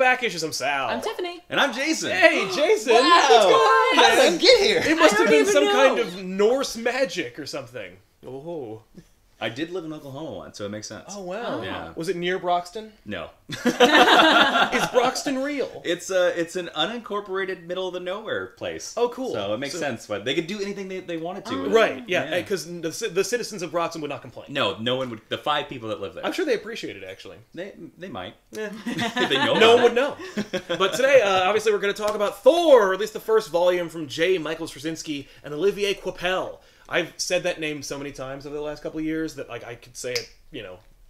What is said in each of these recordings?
back issues. I'm Sal. I'm Tiffany. And I'm Jason. Hey, Jason. Wow. What's going on, How did I man? get here? It must have don't been even some know. kind of Norse magic or something. Oh. I did live in Oklahoma once, so it makes sense. Oh, wow. Yeah. Was it near Broxton? No. Is Broxton real? It's an unincorporated middle of the nowhere place. Oh, cool. So it makes sense, but they could do anything they wanted to. with it. Right, yeah, because the citizens of Broxton would not complain. No one would. The 5 people that live there. I'm sure they appreciate it, actually. They might. Eh. If they know No one about would know. But today, obviously, we're going to talk about Thor, or at least the first volume from J. Michael Straczynski and Olivier Coipel. I've said that name so many times over the last couple of years that like I could say it,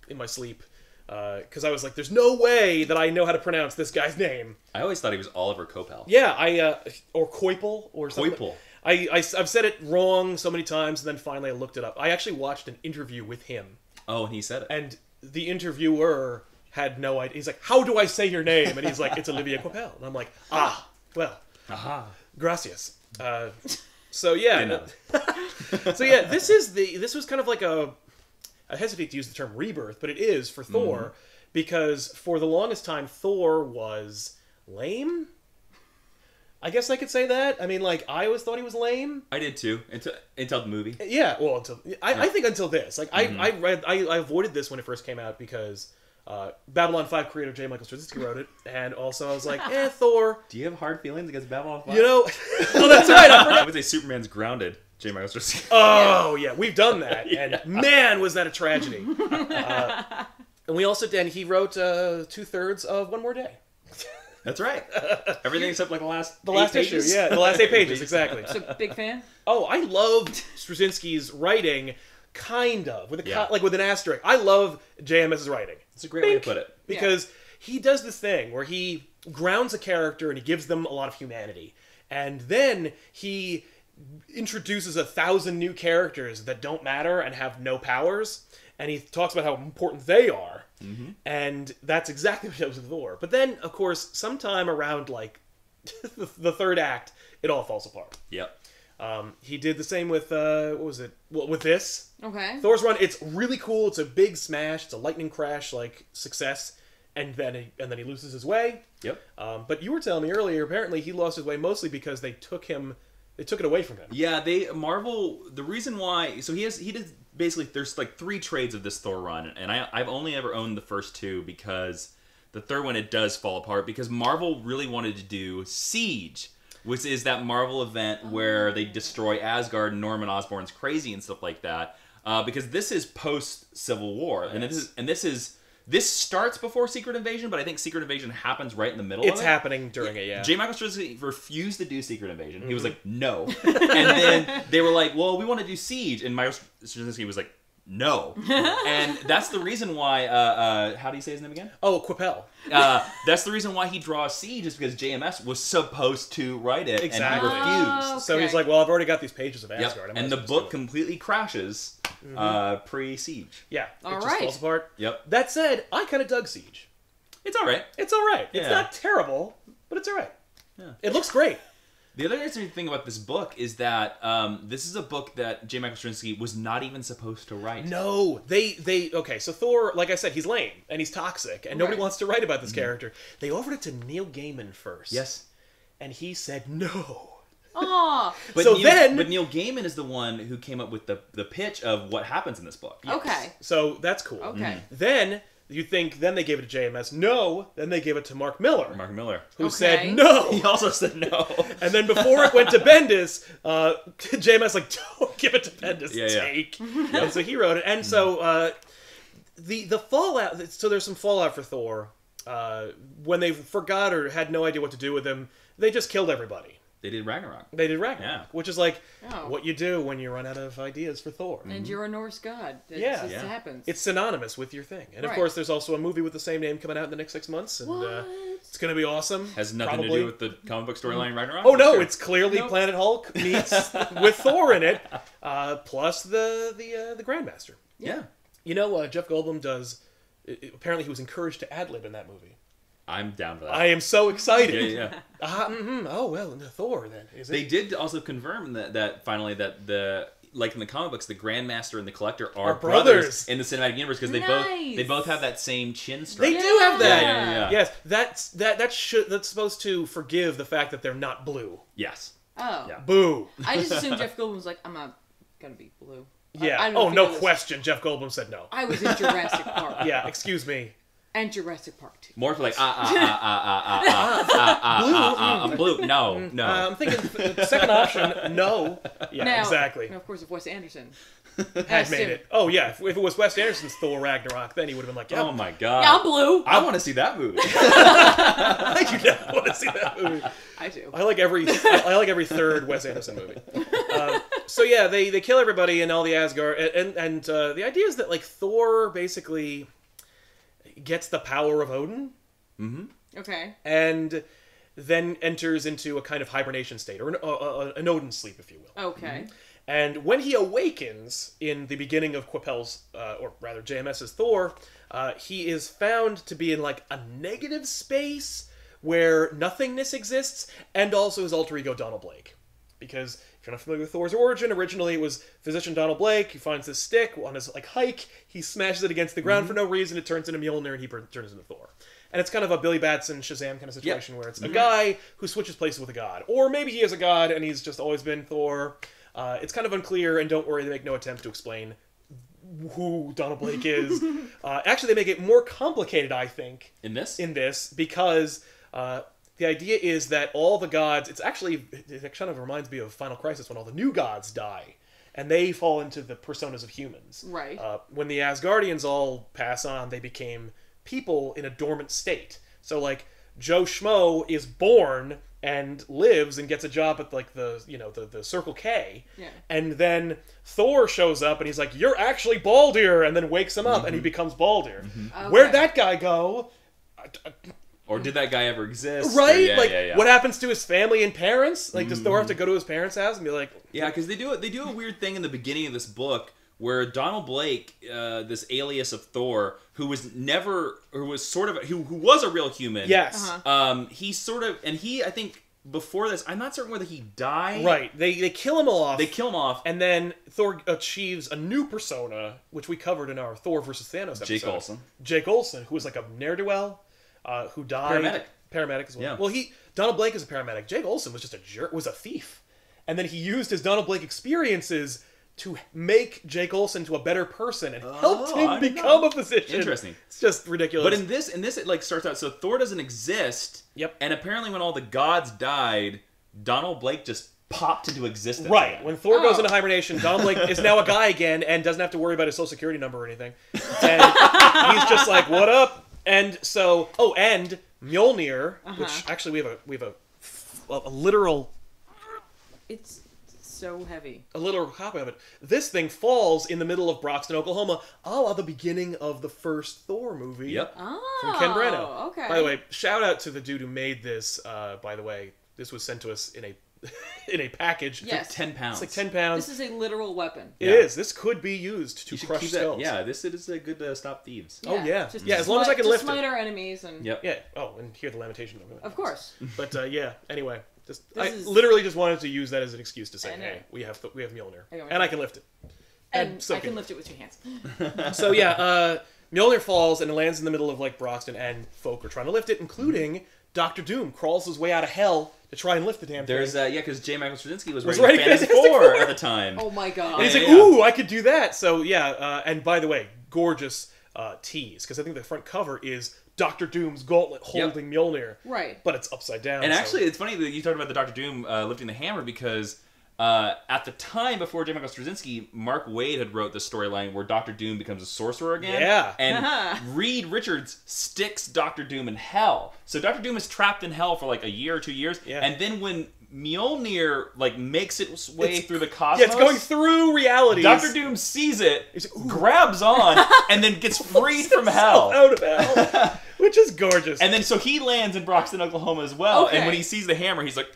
in my sleep. Because I was like, there's no way that I know how to pronounce this guy's name. I always thought he was Oliver Coipel. Yeah, or Coipel, or something. Coipel. I've said it wrong so many times, and then finally I looked it up. I actually watched an interview with him. Oh, and he said it. And the interviewer had no idea. He's like, how do I say your name? And he's like, it's Olivier Coipel. And I'm like, well, Aha. gracias. So yeah, this was kind of like I hesitate to use the term rebirth, but it is for Thor, because for the longest time Thor was lame. I guess I could say that. I mean, like, I always thought he was lame. I did too, until the movie. Yeah, well, I think until this. Like, I avoided this when it first came out because Babylon 5 creator J. Michael Straczynski wrote it, and also I was like, Thor. Do you have hard feelings against Babylon 5? Oh, that's right. I forgot. I would say Superman's grounded. J. Michael Straczynski. Oh, yeah, we've done that, Yeah. and man, was that a tragedy. And we also did. He wrote 2/3 of One More Day. That's right. Everything except like the last issue, pages. yeah, the last 8 pages, exactly. So, big fan? Oh, I loved Straczynski's writing, kind of, with Yeah. with an asterisk. I love JMS's writing. It's a great way to put it. Because he does this thing where he grounds a character and he gives them a lot of humanity. And then he introduces 1,000 new characters that don't matter and have no powers. And he talks about how important they are. Mm-hmm. And that's exactly what he does with Thor. But then, of course, sometime around, like, the third act, it all falls apart. Yep. He did the same with, what was it? Well, with this. Okay. Thor's Run, it's really cool. It's a big smash. It's a lightning crash, like, success. And then he loses his way. Yep. But you were telling me earlier, apparently he lost his way mostly because they took it away from him. Yeah, Marvel, the reason why, so he did, basically, there's like 3 trades of this Thor run, and I've only ever owned the first 2 because the third one, it does fall apart, because Marvel really wanted to do Siege, which is that Marvel event where they destroy Asgard and Norman Osborn's crazy and stuff like that, because this is post-Civil War, Yes. and this starts before Secret Invasion, but I think Secret Invasion happens right in the middle of it. It's happening during it, yeah. J. Michael Straczynski refused to do Secret Invasion. He was like, no. And then they were like, well, we want to do Siege. And Michael Straczynski was like, no. And that's the reason why, how do you say his name again? Oh, Coipel. That's the reason why he draws Siege, is because JMS was supposed to write it, Exactly. and he refused. Oh, So he's like, well, I've already got these pages of Yep. Asgard. I might And as the well just book do it. completely crashes pre-Siege. Yeah, All it just right. falls apart. Yep. That said, I kind of dug Siege. It's all right. It's all right. It's Yeah. not terrible, but it's all right. Yeah. It looks great. The other interesting thing about this book is that this is a book that J. Michael Straczynski was not even supposed to write. No, okay, so Thor, like I said, he's lame, and he's toxic, and nobody Right. wants to write about this character. They offered it to Neil Gaiman first. Yes. And he said no. Aw. But So but Neil Gaiman is the one who came up with the pitch of what happens in this book. Okay. So that's cool. Okay. Then, you think, then they gave it to JMS. No, then they gave it to Mark Miller, Mark Miller. who Okay. said no. He also said no. And then before it went to Bendis, JMS like, don't give it to Bendis. Yeah, yeah. Take. And so he wrote it. And so the fallout. So there's some fallout for Thor. When they forgot or had no idea what to do with him, they just killed everybody. They did Ragnarok. They did Ragnarok, Yeah. which is like Oh. what you do when you run out of ideas for Thor. And you're a Norse god. It Yeah. just Yeah. happens. It's synonymous with your thing. And of Right. course, there's also a movie with the same name coming out in the next 6 months, and it's going to be awesome. Has nothing Probably. to do with the comic book storyline Ragnarok. Oh no, Sure. it's clearly Nope. Planet Hulk meets with Thor in it, plus the Grandmaster. Yeah. You know, Jeff Goldblum does. Apparently, he was encouraged to ad lib in that movie. I'm down for that. I am so excited. Yeah, yeah. Oh well, Thor then is it? They did also confirm that finally that like in the comic books, the Grandmaster and the Collector are brothers in the cinematic universe because they both have that same chin stripe. They do have that. Yeah. Yes, that's supposed to forgive the fact that they're not blue. Yes. Oh. Yeah. Boo. I just assumed Jeff Goldblum was like, I'm not gonna be blue. Yeah. I don't know if no you know this. question. Jeff Goldblum said no. I was in Jurassic Park. Yeah. Excuse me. And Jurassic Park 2. More for like blue. No. I'm thinking second option. No. Yeah. Now, exactly. And of course, if Wes Anderson Had made it. Oh yeah. If it was Wes Anderson's Thor Ragnarok, then he would have been like, yeah. Oh my god. Yeah, I'm blue. I want to see that movie. I do not want to see that movie. I do. I like every third Wes Anderson movie. So yeah, they kill everybody in all the Asgard, and the idea is that like Thor basically gets the power of Odin, Okay. and then enters into a kind of hibernation state, or an Odin sleep, if you will. Okay. And when he awakens in the beginning of Quapel's, or rather JMS's Thor, he is found to be in like a negative space where nothingness exists, and also his alter ego Donald Blake. Because if you're not familiar with Thor's origin, originally it was physician Donald Blake. He finds this stick on his like hike. He smashes it against the ground for no reason. It turns into Mjolnir, and he turns into Thor. And it's kind of a Billy Batson Shazam kind of situation where it's a guy who switches places with a god, or maybe he is a god and he's just always been Thor. It's kind of unclear, and don't worry, they make no attempt to explain who Donald Blake is. Actually, they make it more complicated, I think, In this? because the idea is that all the gods, it kind of reminds me of Final Crisis when all the new gods die, and they fall into the personas of humans. Right. When the Asgardians all pass on, they became people in a dormant state. So, like, Joe Schmo is born and lives and gets a job at like the Circle K, and then Thor shows up and he's like, "You're actually Baldur," and then wakes him up and he becomes Baldur. Okay. Where'd that guy go? Or did that guy ever exist? Right? Yeah. What happens to his family and parents? Like, does Thor have to go to his parents' house and be like... Yeah, because they do a weird thing in the beginning of this book where Donald Blake, this alias of Thor, who was a real human. Yes. I think before this, I'm not certain whether he died. Right. They kill him off. And And then Thor achieves a new persona, which we covered in our Thor versus Thanos episode. Jake Olsen, who was like a ne'er-do-well, who died. Paramedic as well. Yeah. Well, Donald Blake is a paramedic. Jake Olsen was just a jerk, was a thief. And then he used his Donald Blake experiences to make Jake Olsen to a better person and helped him become a physician. Interesting. It's just ridiculous. But in this it like starts out, so Thor doesn't exist. Yep. And apparently when all the gods died, Donald Blake just popped into existence. Right. Again. When Thor goes into hibernation, Donald Blake is now a guy again and doesn't have to worry about his social security number or anything. And he's just like, "What up?" And so, and Mjolnir, which actually we have a literal. It's so heavy. A literal copy of it. This thing falls in the middle of Broxton, Oklahoma, a la the beginning of the first Thor movie. Yep. Oh, From Ken Branagh. Okay. By the way, shout out to the dude who made this. By the way, this was sent to us in a in a package. Yes. 10 pounds. It's like 10 pounds. This is a literal weapon. It is. This could be used to You should crush keep skulls. that. Yeah, this is a good stop thieves. Oh, yeah. Just Yeah, to as long as I can lift smite it. our enemies and. Yep. Yeah. Oh, and hear the lamentation of it. Of course. But yeah. Anyway, I is- literally just wanted to use that as an excuse to say, I know. "Hey, we have Mjolnir, I know. and I can lift it." And so I can can lift it with 2 hands. So yeah, Mjolnir falls and it lands in the middle of like Broxton, and folk are trying to lift it, including Doctor Doom crawls his way out of hell to try and lift the damn thing. There's because J. Michael Straczynski was Was writing writing Fantastic Fantastic Four Four. at the time. Oh my god. And he's like, Yeah. "Ooh, I could do that." So yeah, and by the way, gorgeous tease, because I think the front cover is Doctor Doom's gauntlet holding Mjolnir, Right. but it's upside down. And so- actually, it's funny that you talked about the Doctor Doom lifting the hammer because at the time before J. Michael Straczynski, Mark Waid had wrote this storyline where Doctor Doom becomes a sorcerer again. Yeah. And Reed Richards sticks Doctor Doom in hell. So Doctor Doom is trapped in hell for like a year or 2 years. Yeah. And then when Mjolnir like makes its way through the cosmos, yeah, it's going through reality. Doctor Doom sees it, He's like, "Ooh." grabs on, and then gets freed from hell. Out of hell, which is gorgeous. And then so he lands in Broxton, Oklahoma as well. Okay. And when he sees the hammer, he's like,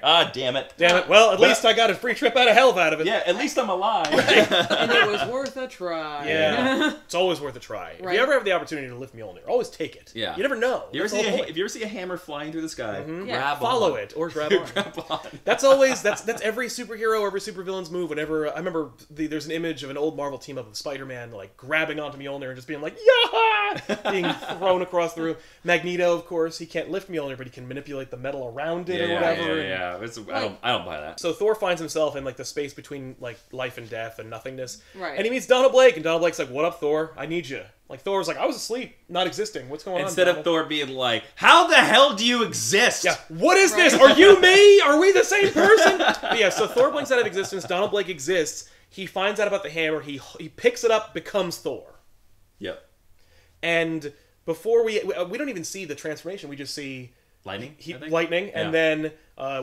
Ah, damn it. Damn it. Well, at least I got a free trip out of hell out of it. Yeah, at least I'm alive. And it was worth a try. Yeah. It's always worth a try. If Right. you ever have the opportunity to lift Mjolnir, always take it. Yeah. You never know. You ever That's the whole point. if you ever see a hammer flying through the sky, Yeah. grab Follow on. it or grab on. Grab on. That's always that's every superhero, every supervillain's move. Whenever I remember, there's an image of an old Marvel team up with Spider-Man like grabbing onto Mjolnir and just being like, yeah, being thrown across the room. Magneto, of course, he can't lift Mjolnir, but he can manipulate the metal around it or whatever. Yeah. I don't buy that. So Thor finds himself in like the space between like life and death and nothingness. Right. And he meets Donald Blake, and Donald Blake's like, "What up, Thor? I need you." Like Thor's like, "I was asleep, not existing. What's going on?" Instead of Thor being like, "How the hell do you exist?" Yeah, what is this? Are you me? Are we the same person? But yeah, so Thor blinks out of existence. Donald Blake exists. He finds out about the hammer. He picks it up, becomes Thor. Yep. And before we don't even see the transformation. We just see Lightning. lightning, Yeah. and then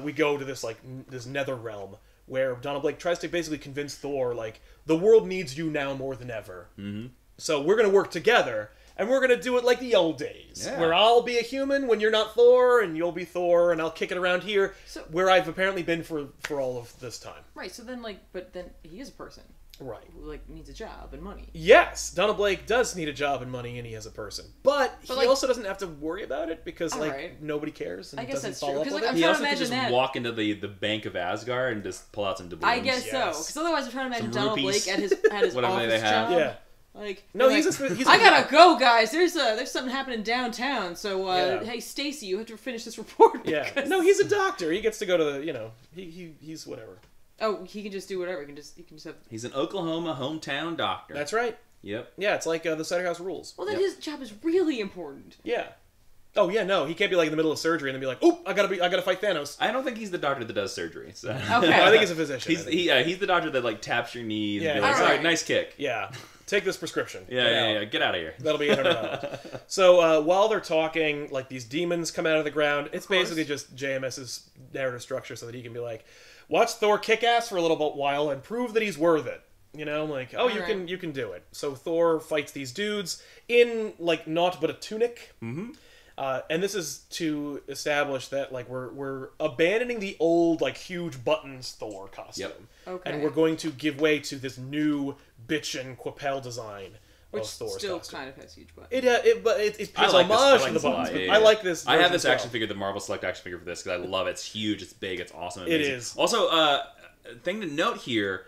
we go to this like this nether realm where Donald Blake tries to basically convince Thor like the world needs you now more than ever. Mm-hmm. So we're gonna work together. And we're going to do it like the old days, where I'll be a human when you're not Thor, and you'll be Thor, and I'll kick it around here, where I've apparently been for all of this time. Right, so then, but then he is a person. Right. Who, needs a job and money. Yes, Donald Blake does need a job and money, and he is a person. But he also doesn't have to worry about it, because, nobody cares, and I guess doesn't that's follow true, up with it. He trying also to could just imagine that. walk into the bank of Asgard and just pull out some doubloons. I guess so, because otherwise I'm trying to imagine Some Donald rupees. Blake at his Whatever office they have. job. Yeah. No, he's I gotta go, guys. There's something happening downtown. So, hey, Stacy, you have to finish this report. Yeah. No, he's a doctor. He gets to go to the, he's whatever. Oh, he can just do whatever. He can just have. He's an Oklahoma hometown doctor. That's right. Yep. Yeah, it's like the Cider House Rules. Well, then his job is really important. Yeah. Oh yeah, no, he can't be like in the middle of surgery and then be like, "Oop, I gotta fight Thanos." I don't think he's the doctor that does surgery. So. Okay. I think he's a physician. He's the doctor that like taps your knees. Yeah, and be like, all "All right, right. nice kick." Yeah. Take this prescription. Yeah. Get out of here. That'll be $800. So while they're talking, like these demons come out of the ground. It's basically just JMS's narrative structure so that he can be like, watch Thor kick ass for a little while and prove that he's worth it. You know, like, oh, you can do it. So Thor fights these dudes in like naught but a tunic. Mm-hmm. And this is to establish that like we're abandoning the old like huge buttons Thor costume. Yep. Okay. And we're going to give way to this new bitchin' Quapel design Which of Thor's still costume. kind of has huge buttons. It pays like this. homage I like to the this a lot. buttons. Yeah, I like this. I have version this as well. action figure, the Marvel Select action figure for this because I love it. It's huge. It's big. It's awesome. It Amazing. is. Also, thing to note here.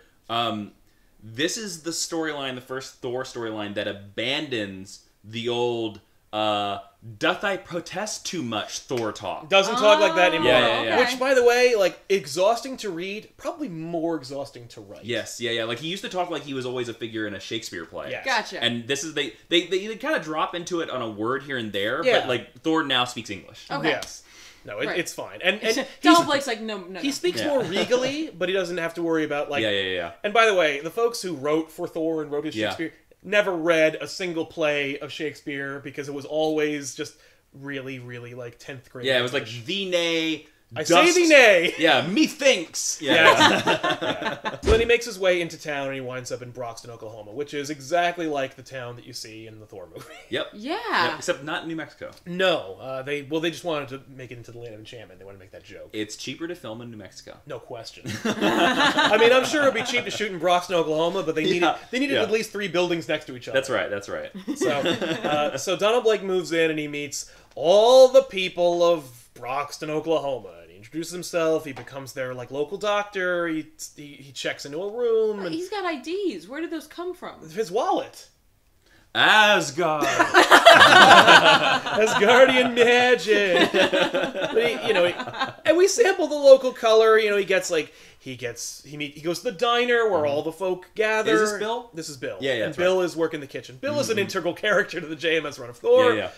This is the storyline, the first Thor storyline that abandons the old "doth I protest too much" Thor talk. Doesn't talk like that anymore. Yeah. Which, by the way, like exhausting to read, probably more exhausting to write. Yes, yeah. Like he used to talk like he was always a figure in a Shakespeare play. Yes. Gotcha. And this is they kind of drop into it on a word here and there, Yeah. but like Thor now speaks English. Okay. Yes. No, Right. it's fine. And Donald Blake's like, no. he speaks Yeah. more regally, but he doesn't have to worry about like. Yeah. And by the way, the folks who wrote for Thor and wrote his Yeah. Shakespeare never read a single play of Shakespeare because it was always just really, really like 10th grade. Yeah, it was like English. thee nay. I say thee nay. Yeah, methinks. Yeah. So then he makes his way into town and he winds up in Broxton, Oklahoma, which is exactly like the town that you see in the Thor movie. Yep. Yeah. Yep, except not New Mexico. No, they just wanted to make it into the land of enchantment. They wanted to make that joke. It's cheaper to film in New Mexico. No question. I mean, I'm sure it'd be cheap to shoot in Broxton, Oklahoma, but they needed at least 3 buildings next to each other. That's right. So Donald Blake moves in and he meets all the people of Broxton, Oklahoma. And he introduces himself. He becomes their like local doctor. He checks into a room. And He's got IDs. Where did those come from? his wallet. Asgard. Asgardian magic. But and we sample the local color. He gets like he goes to the diner where all the folk gather. Is this Bill? This is Bill. Yeah, And that's Bill is working the kitchen. Bill is an integral character to the JMS run of Thor. Yeah.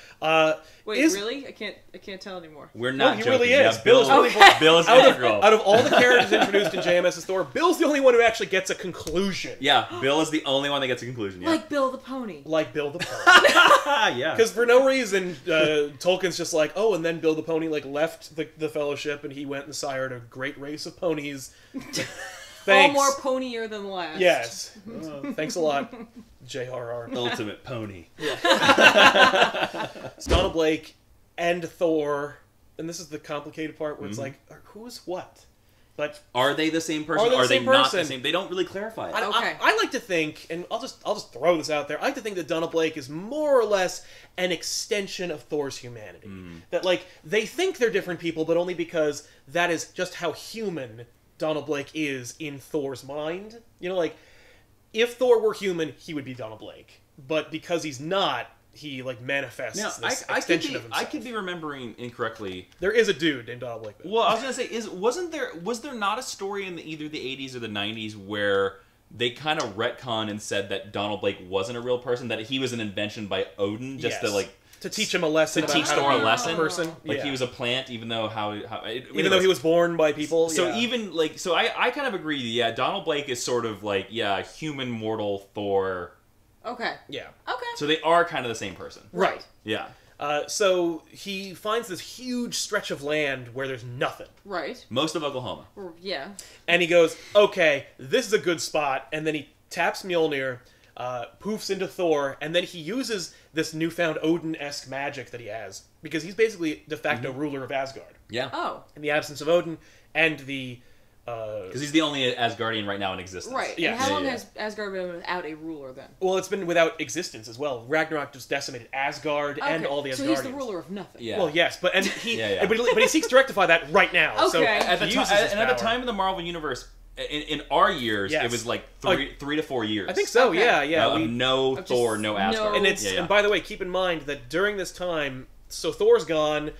Wait, really? I can't tell anymore. We're not he joking. really is. Yeah, Bill is really important. Bill is integral. Out of all the characters introduced in JMS as Thor, Bill's the only one who actually gets a conclusion. Yeah, Bill is the only one that gets a conclusion. Yeah. Like Bill the Pony. Like Bill the Pony. Yeah. Because for no reason, Tolkien's just like, oh, and then Bill the Pony left the Fellowship and he went and sired a great race of ponies. Thanks. All more ponier than last. Yes. Thanks a lot, J.R.R. Ultimate pony. Donald Blake and Thor and this is the complicated part where it's like, who's what? But are they the same person? Are they not the same? They don't really clarify it. I like to think, and I'll just throw this out there. I like to think that Donald Blake is more or less an extension of Thor's humanity. That like they think they're different people, but only because that is just how human Donald Blake is in Thor's mind. You know, like if Thor were human, he would be Donald Blake, but because he's not, he like manifests this extension of himself. I could be remembering incorrectly. There is a dude named Donald Blake. Well, I was gonna say, was there not a story in either the 80s or the 90s where they kind of retconned and said that Donald Blake wasn't a real person, that he was an invention by Odin, just to teach him a lesson, to teach Thor a lesson, person, like he was a plant, even though even though he was born by people. So I kind of agree. Yeah, Donald Blake is sort of like human mortal Thor. Okay. Yeah. Okay. So they are kind of the same person. Right. Yeah. So he finds this huge stretch of land where there's nothing. Right. Most of Oklahoma. Yeah. And he goes, okay, this is a good spot. And then he taps Mjolnir, poofs into Thor, and then he uses this newfound Odin-esque magic that he has. Because he's basically de facto ruler of Asgard. Yeah. Oh. In the absence of Odin and the... Because he's the only Asgardian right now in existence. Right. Yeah. And how long has Asgard been without a ruler then? Well, it's been without existence as well. Ragnarok just decimated Asgard and all the Asgardians. So he's the ruler of nothing. Yeah. Well, yes, but but he seeks to rectify that right now. Okay. So At the time in the Marvel Universe, in our years, it was like 3 to 4 years. I think so. Okay. Yeah. No Thor, no Asgard. And by the way, keep in mind that during this time, so Thor's gone,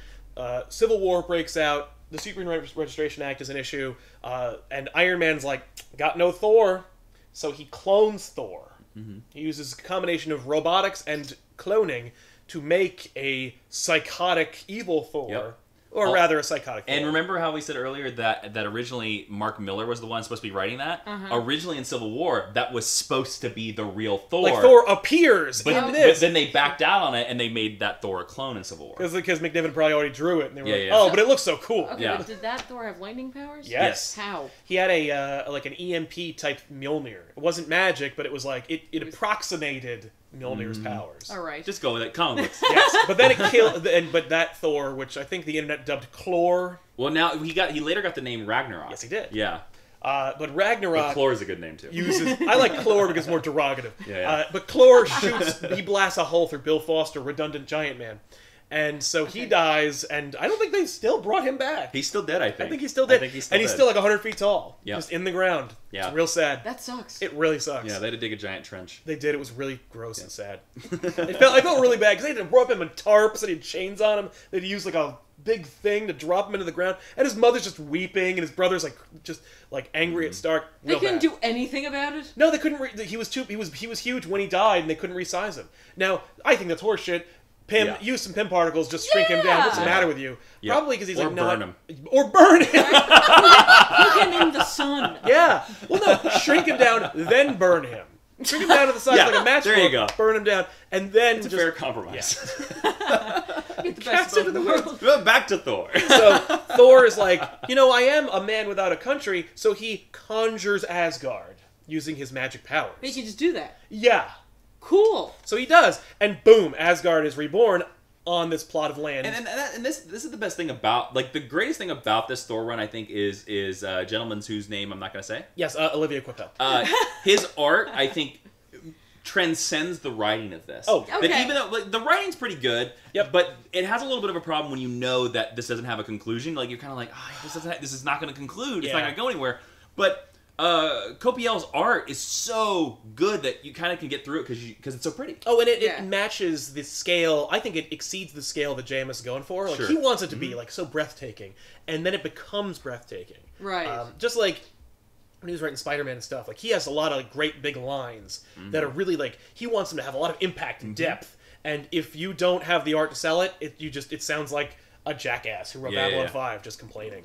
Civil War breaks out. The Superhuman Registration Act is an issue, and Iron Man's like, got no Thor, so he clones Thor. He uses a combination of robotics and cloning to make a psychotic evil Thor, or rather a psychotic Thor. And remember how we said earlier that originally Mark Miller was the one supposed to be writing that? Originally in Civil War, that was supposed to be the real Thor. Like Thor appears in this. But then they backed out on it, and they made that Thor a clone in Civil War. Because McNiven probably already drew it, and they were like, but it looks so cool. Okay, but did that Thor have lightning powers? Yes. How? He had a like an EMP type Mjolnir. It wasn't magic, but it was like it approximated Mjolnir's powers. All right. Just go with it. Comic books. Yes, but then it killed. But that Thor, which I think the internet dubbed Clor. Well, now he later got the name Ragnarok. Yes, he did. Yeah. But Ragnarok. But Clor is a good name too. I like Clor because it's more derogative. Yeah. But Clor he blasts a hole through Bill Foster, redundant giant man. And so he dies, and I don't think they still brought him back. He's still dead, I think. I think he's still dead. He's still like 100 feet tall. Yeah. Just in the ground. Yeah. It's real sad. That sucks. It really sucks. Yeah, they had to dig a giant trench. They did. It was really gross and sad. I felt really bad, because they had to rope him in tarps, and he had chains on him. They'd use like a big thing to drop him into the ground, and his mother's just weeping, and his brother's like angry at Stark. They couldn't do anything about it? No, they couldn't. He was huge when he died, and they couldn't resize him. Now, I think that's horseshit. Use some Pym particles, just shrink him down. What's the matter with you? Yeah. Probably because he's or like, burn him. Or burn him. Put him in the sun. Yeah. Well, no, shrink him down, then burn him. Shrink him down to the size like a matchbook. There you go. Burn him down, and then It's a fair compromise. Get the best of both worlds. Well, back to Thor. So Thor is like, I am a man without a country, so he conjures Asgard using his magic powers. They can just do that. Yeah. Cool. So he does, and boom, Asgard is reborn on this plot of land. And this is the best thing about, the greatest thing about this Thor run, I think, is a gentleman whose name I'm not going to say. Yes, Olivia Coipel. His art, I think, transcends the writing of this. Oh, okay. That even though the writing's pretty good, Yep. but it has a little bit of a problem when you know that this doesn't have a conclusion. Like, you're kind of like, this is not going to conclude. It's not going to go anywhere. But Copiel's art is so good that you kind of can get through it because it's so pretty. Oh, and it matches the scale. I think it exceeds the scale that JMS is going for. Like, he wants it to be so breathtaking, and then it becomes breathtaking. Right. Just like when he was writing Spider-Man and stuff, he has a lot of great big lines that are really he wants them to have a lot of impact and depth. And if you don't have the art to sell it, it sounds like a jackass who wrote Babylon 5 just complaining.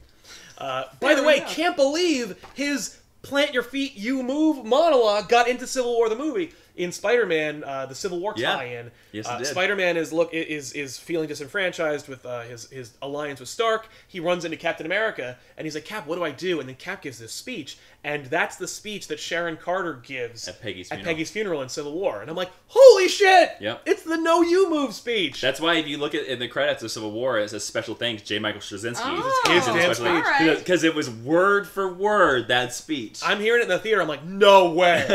By the way, can't believe his plant your feet, you move monologue got into Civil War the movie. in Spider-Man, the Civil War tie-in, Yes, it did. Spider-Man is feeling disenfranchised with his alliance with Stark. He runs into Captain America, and he's like, Cap, what do I do? And then Cap gives this speech, and that's the speech that Sharon Carter gives at Peggy's funeral in Civil War. And I'm like, holy shit! Yep. It's the No You Move speech. That's why if you look at in the credits of Civil War, it says special thanks, J. Michael Straczynski. Oh, his damn speech. Right. Because it was word for word that speech. I'm hearing it in the theater. I'm like, no way.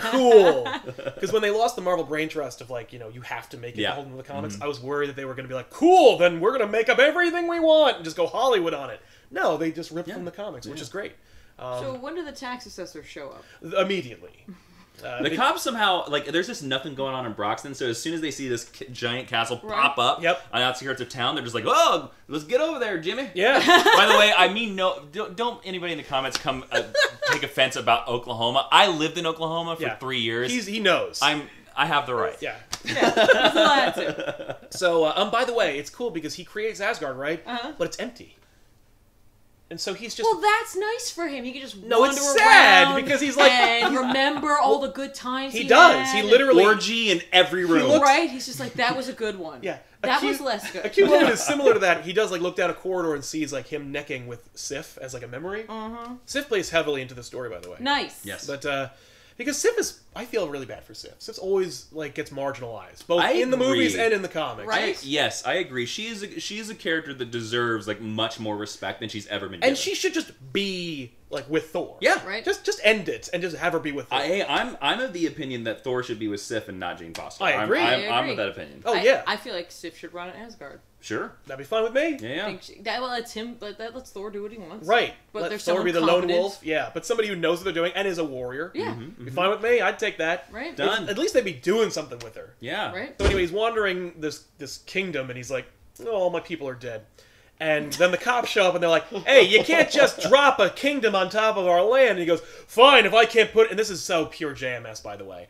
Cool. Because when they lost the Marvel Brain Trust of like, you have to make it hold into the comics, I was worried that they were going to be like, cool, then we're going to make up everything we want and just go Hollywood on it. No, they just ripped from the comics, which is great. So when do the tax assessors show up? Immediately. The cops somehow, like, there's just nothing going on in Broxton, so as soon as they see this giant castle pop up on the outskirts of town, they're just like, oh, let's get over there, Jimmy. Yeah. By the way, I mean, don't anybody in the comments come take offense about Oklahoma. I lived in Oklahoma for 3 years. He knows. I have the right. Yeah. He's allowed to. So, by the way, it's cool because he creates Asgard, right? But it's empty. And so he's just... Well, that's nice for him. He can just No, wander it's sad around because he's like... and remember all the good times he does. had. He literally... Orgy in every room. Right? He's just like, that was a good one. Yeah. That was less good. A cute moment is similar to that. He does like look down a corridor and sees like him necking with Sif as like a memory. Sif plays heavily into the story, by the way. Nice. Yes. But because Sif is, I feel really bad for Sif. Sif's always like gets marginalized, both in the movies and in the comics. Right? Yes, I agree. She is a character that deserves like much more respect than she's ever been given. And she should just be like with Thor. Yeah. Right. Just end it and just have her be with Thor. I'm of the opinion that Thor should be with Sif and not Jane Foster. I agree. I'm of that opinion. Oh yeah. I feel like Sif should run Asgard. Sure. That'd be fine with me. Yeah. That lets him. That lets Thor do what he wants. Right. But Let there's Thor someone be the lone competent. wolf. Yeah. But somebody who knows what they're doing and is a warrior. Yeah. Be fine with me. I'd take that. Right. Done. At least they'd be doing something with her. Yeah. Right. So anyway, he's wandering this kingdom, and he's like, "Oh, all my people are dead." And then the cops show up, and they're like, "Hey, you can't just drop a kingdom on top of our land." And he goes, "Fine, if I can't put..." And this is so pure JMS, by the way,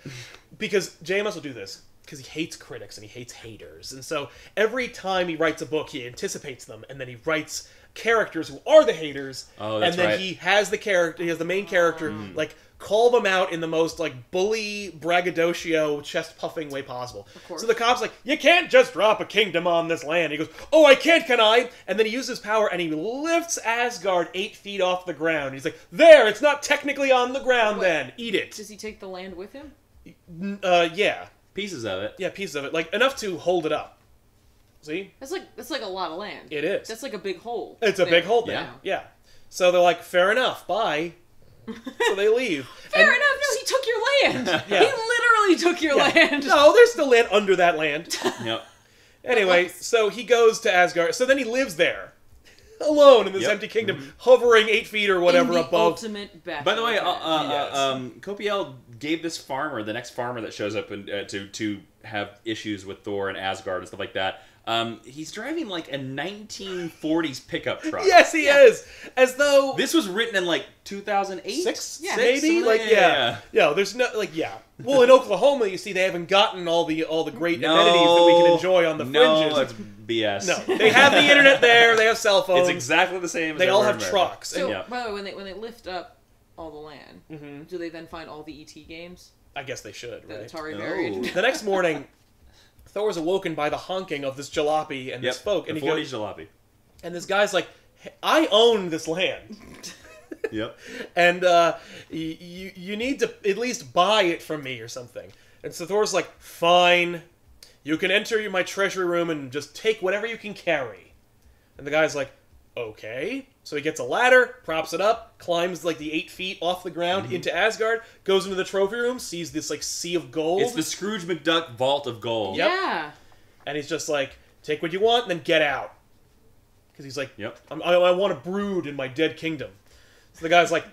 because JMS will do this because he hates critics and he hates haters, and so every time he writes a book, he anticipates them, and then he writes characters who are the haters, Oh, that's and then right. he has the main character like call them out in the most like bully, braggadocio, chest puffing way possible. Of course. So the cop's like, "You can't just drop a kingdom on this land." He goes, "Oh, I can't, can I?" And then he uses power and he lifts Asgard 8 feet off the ground. He's like, "There, it's not technically on the ground. Then eat it." Does he take the land with him? Yeah, Pieces of it. yeah, pieces of it, like enough to hold it up. See, That's like a lot of land. it is. That's like a big hole. It's a big hole there. Yeah. Yeah. So they're like, "Fair enough, bye." So they leave. Fair enough. No, he took your land. Yeah. He literally took your land. No, there's still land under that land. Yep. Anyway, so he goes to Asgard. So then he lives there, alone in this Yep. empty kingdom, hovering 8 feet or whatever In the above. ultimate bachelor By the way, pad. Copiel gave this farmer, the next farmer that shows up to have issues with Thor and Asgard and stuff like that, he's driving like a 1940s pickup truck. Yes, he is. As though This was written in like 2008? six, Yeah. maybe. Like yeah. There's no Well, in Oklahoma, you see, they haven't gotten all the great amenities that we can enjoy on the fringes. No, that's BS. No, they have the internet there. They have cell phones. It's exactly the same as They all everywhere have in trucks. So, Yeah. by the way, when they lift up all the land, do they then find all the ET games I guess they should, that right? Atari Oh. buried? The next morning, Thor is awoken by the honking of this jalopy and this folk, and the he 40s goes, jalopy. and this guy's like, "Hey, I own this land, Yep. and you need to at least buy it from me or something." And so Thor's like, "Fine, you can enter my treasury room and just take whatever you can carry." And the guy's like, "Okay." So he gets a ladder, props it up, climbs like the 8 feet off the ground into Asgard, goes into the trophy room, sees this like sea of gold. It's the Scrooge McDuck vault of gold. Yep. Yeah. And he's just like, "Take what you want and then get out." Because he's like, Yep. I want to brood in my dead kingdom. So the guy's like,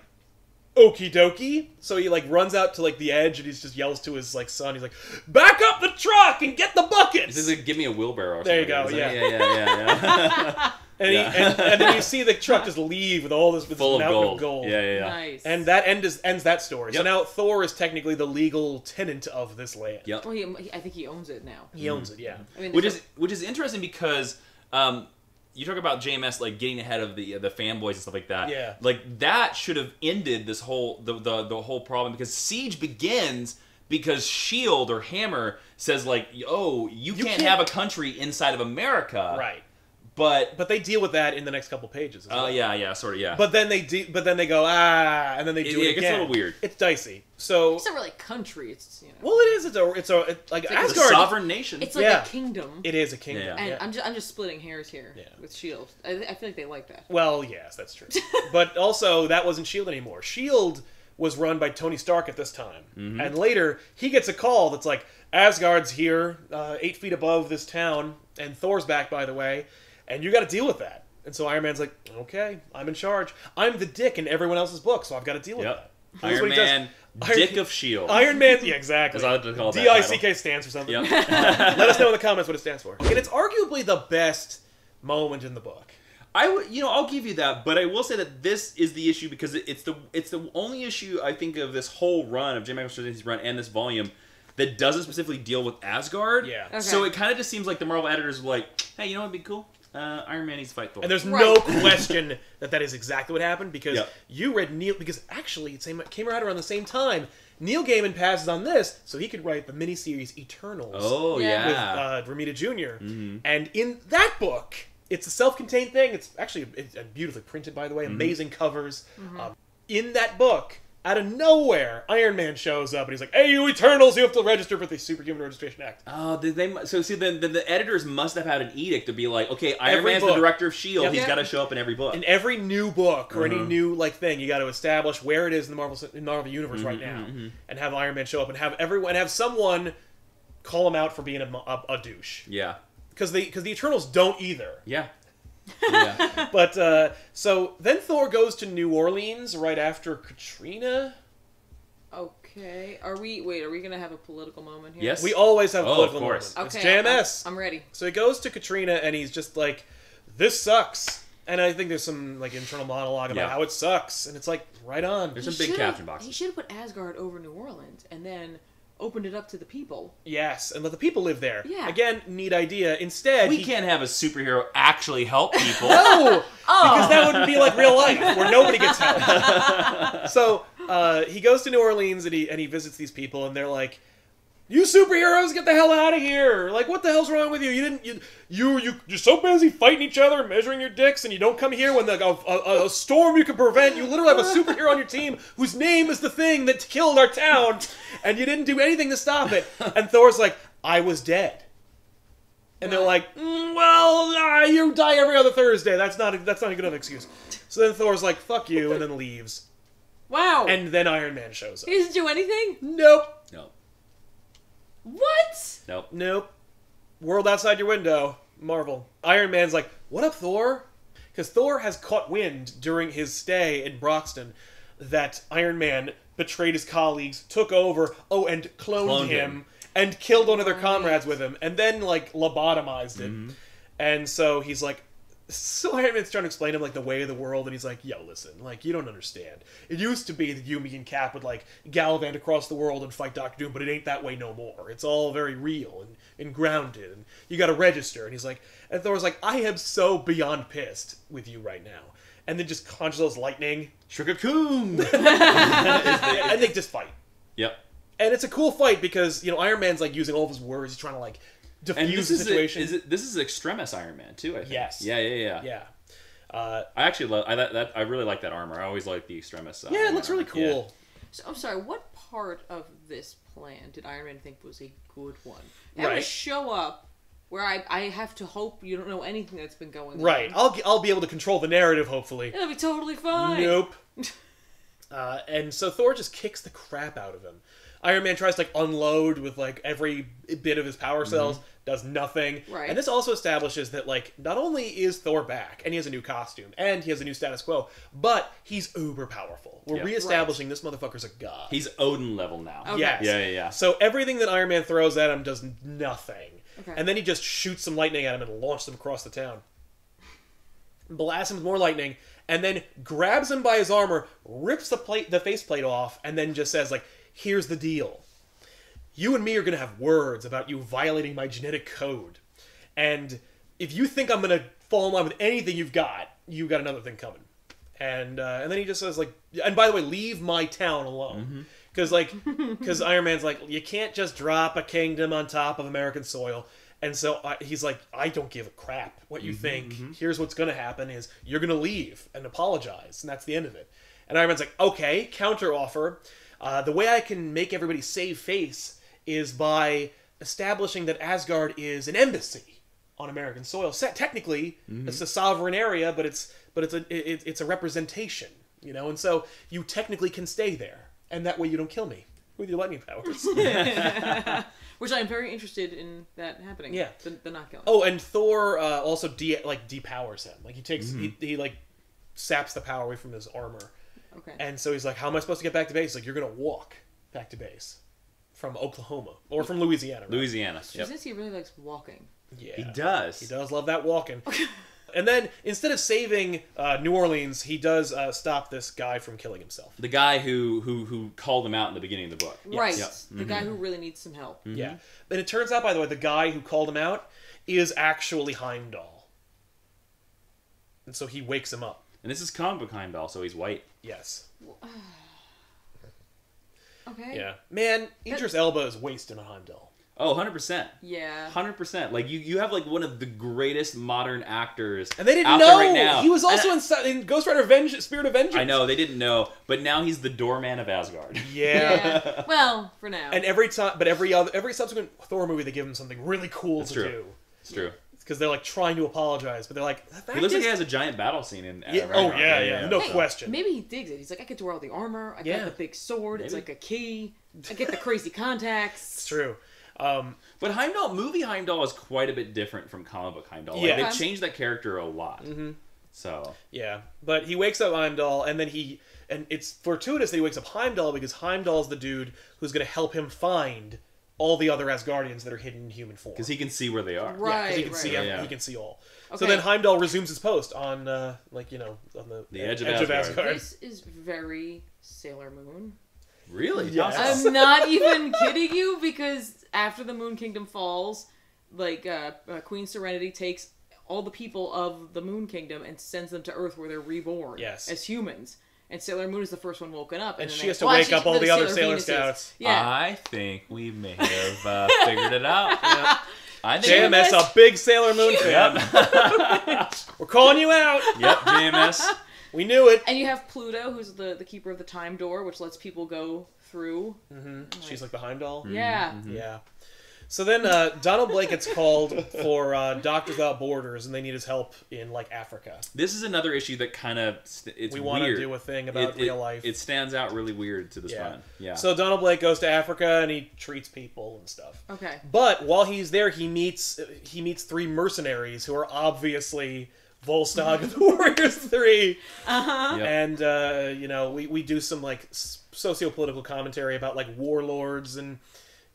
"Okie dokie." So he like runs out to like the edge and he just yells to his like son. He's like, "Back up the truck and get the buckets." This is like, give me a wheelbarrow or There you something. go, It's yeah. Yeah. And, Yeah. and then you see the truck just leave with all this Full of mountain gold. of gold. Yeah. Nice. And that ends that story. So Yep. now Thor is technically the legal tenant of this land. Yep. Well, I think he owns it now. He owns it, yeah. I mean, Which is interesting because you talk about JMS like getting ahead of the fanboys and stuff like that. Yeah. Like that should have ended this whole the whole problem because Siege begins because Shield or Hammer says like, "Oh, you can't have a country inside of America." Right. But they deal with that in the next couple pages. Oh yeah, sort of, yeah. But then they go and then they do it again. It gets a little weird. It's dicey. So it's not really country. It's well, it is. It's like Asgard, a sovereign nation. It's like a kingdom. It is a kingdom. Yeah. And I'm just splitting hairs here with Shield. I feel like they like that. Well, yes, that's true. But also, that wasn't Shield anymore. Shield was run by Tony Stark at this time, and later he gets a call that's like, Asgard's here, 8 feet above this town, and Thor's back, by the way. And you got to deal with that. And so Iron Man's like, okay, I'm in charge. I'm the dick in everyone else's book, so I've got to deal with that. Iron Man, Dick of S.H.I.E.L.D. Iron Man, yeah, exactly. I like to call it DICK stands for something. Yep. Let us know in the comments what it stands for. And it's arguably the best moment in the book. I'll give you that, but I will say that this is the issue because it's the only issue I think of this whole run of J. Michael Straczynski's run and this volume that doesn't specifically deal with Asgard. Yeah. Okay. So it kind of just seems like the Marvel editors were like, hey, you know what'd be cool? Iron Man needs to fight Thor. And there's no question that is exactly what happened because you read Neil... Because actually, it came out around the same time. Neil Gaiman passes on this so he could write the miniseries Eternals. Oh, yeah. With Romita Jr. And in that book, it's a self-contained thing. It's actually beautifully printed, by the way. Amazing covers. In that book... Out of nowhere, Iron Man shows up and he's like, "Hey, you Eternals, you have to register for the Superhuman Registration Act." Oh, so see, then the editors must have had an edict to be like, "Okay, Iron Man's the director of S.H.I.E.L.D. He's got to show up in every book." In every new book or any new thing, you got to establish where it is in the Marvel universe right now, and have Iron Man show up and have someone call him out for being a douche. Yeah, because the Eternals don't either. Yeah. But so then Thor goes to New Orleans right after Katrina. Okay. Are we gonna have a political moment here? Yes. We always have a political of course. moment. Okay. It's JMS. I'm ready. So he goes to Katrina and he's just like, "This sucks." And I think there's some like internal monologue about how it sucks, and it's like, right on. There's some big caption boxes. He should have put Asgard over New Orleans and then opened it up to the people. Yes, and let the people live there. Yeah. Again, neat idea. Instead, we can't have a superhero actually help people. No! Because that wouldn't be like real life, where nobody gets help. So, he goes to New Orleans, and he visits these people, and they're like, "You superheroes, get the hell out of here! Like, what the hell's wrong with you? You're so busy fighting each other and measuring your dicks, and you don't come here when a storm you can prevent. You literally have a superhero on your team whose name is the thing that killed our town, and you didn't do anything to stop it." And Thor's like, "I was dead." And they're like, "Well, you die every other Thursday. That's not a good enough excuse." So then Thor's like, "Fuck you," and then leaves. Wow. And then Iron Man shows up. He doesn't do anything? Nope. What? Nope. World outside your window. Marvel. Iron Man's like, "What up, Thor?" Because Thor has caught wind during his stay in Broxton that Iron Man betrayed his colleagues, took over, and cloned him, and killed one of their comrades with him, and then, like, lobotomized it. And so he's like, so Iron Man's trying to explain to him, like, the way of the world, and he's like, "Yo, listen, like, you don't understand. It used to be that you, me, and Cap would, like, gallivant across the world and fight Doctor Doom, but it ain't that way no more. It's all very real and grounded, and you gotta register." And he's like, and Thor's like, "I am so beyond pissed with you right now." And then just conjures those lightning. Shurika-kun! And they just fight. Yep. And it's a cool fight because, Iron Man's, like, using all of his words, he's trying to, like, diffuse the situation. This is Extremis Iron Man too, I think. Yes. Yeah. I actually love that. I really like that armor. I always like the Extremis. Yeah, it looks really cool. Yeah. So, I'm sorry, what part of this plan did Iron Man think was a good one? Right. Ever show up where I have to hope you don't know anything that's been going on. Right. I'll be able to control the narrative, hopefully. It'll be totally fine. Nope. And so Thor just kicks the crap out of him. Iron Man tries to, like, unload with, like, every bit of his power cells, does nothing. Right. And this also establishes that, like, not only is Thor back, and he has a new costume, and he has a new status quo, but he's uber powerful. We're reestablishing this motherfucker's a god. He's Odin level now. Okay. Yes. Yeah. So everything that Iron Man throws at him does nothing. Okay. And then he just shoots some lightning at him and launches him across the town. Blasts him with more lightning, and then grabs him by his armor, rips the faceplate off, and then just says, like, "Here's the deal. You and me are going to have words about you violating my genetic code. And if you think I'm going to fall in line with anything you've got another thing coming." And then he just says, like, "And by the way, leave my town alone." Because Iron Man's like, you can't just drop a kingdom on top of American soil. And so he's like, I don't give a crap what you think. Here's what's going to happen is you're going to leave and apologize. And that's the end of it. And Iron Man's like, okay, counter offer. The way I can make everybody save face is by establishing that Asgard is an embassy on American soil. Technically, it's a sovereign area, but it's a representation, you know. And so you technically can stay there, and that way you don't kill me with your lightning powers. Which I'm very interested in that happening. Yeah, the not killing. Oh, and Thor also depowers him. Like he takes he like saps the power away from his armor. Okay. And so he's like, "How am I supposed to get back to base?" He's like, "You're gonna walk back to base from Oklahoma or from Louisiana." Right? Louisiana. Yep. Straczynski really likes walking. Yeah, He does. He does love that walking. And then instead of saving New Orleans, he does stop this guy from killing himself. The guy who called him out in the beginning of the book. Right. Yep. The guy who really needs some help. Yeah. And it turns out, by the way, the guy who called him out is actually Heimdall. And so he wakes him up. And this is comic book Heimdall, so he's white. Yes. Okay. Yeah. Man, Idris Elba is wasted on Heimdall. Oh, 100%. Yeah. 100%. Like, you have, like, one of the greatest modern actors And they didn't out know! there right now. He was also in Ghost Rider Spirit of Vengeance. I know, they didn't know. But now he's the doorman of Asgard. Yeah. Well, for now. And every subsequent Thor movie, they give him something really cool to do. It's true. Because they're like trying to apologize, but they're like, He looks like he has a giant battle scene in yeah, Ragnarok. oh yeah, no question. Maybe he digs it. He's like, I get to wear all the armor. I got the big sword. Maybe. It's like a key. I get the crazy contacts. It's true. But movie Heimdall is quite a bit different from comic book Heimdall. Yeah. Like, they've changed that character a lot. So yeah, but he wakes up Heimdall, and then and it's fortuitous that he wakes up Heimdall because Heimdall's the dude who's going to help him find all the other Asgardians that are hidden in human form. because he can see where they are. Right. Yeah, because he can see. Yeah. He can see all. Okay. So then Heimdall resumes his post on, on the edge of Asgard. This is very Sailor Moon. Really? Yes. Yes. I'm not even kidding you, because after the Moon Kingdom falls, like Queen Serenity takes all the people of the Moon Kingdom and sends them to Earth, where they're reborn as humans. And Sailor Moon is the first one woken up, and then she has to wake up all the other Sailor Scouts. Yeah. I think we may have figured it out. Yeah. I think JMS, a big Sailor Moon fan. We're calling you out. Yep, JMS. We knew it. And you have Pluto, who's the keeper of the time door, which lets people go through. She's like the Heimdall. Yeah. Yeah. So then Donald Blake gets called for Doctors Without Borders, and they need his help in like Africa. This is another issue that kind of We want to do a thing about real life. It stands out really weird to this run. Yeah. So Donald Blake goes to Africa and he treats people and stuff. Okay. But while he's there, he meets 3 mercenaries who are obviously Volstagg of the Warriors 3. Uh-huh. Yep. And we do some like socio-political commentary about like warlords and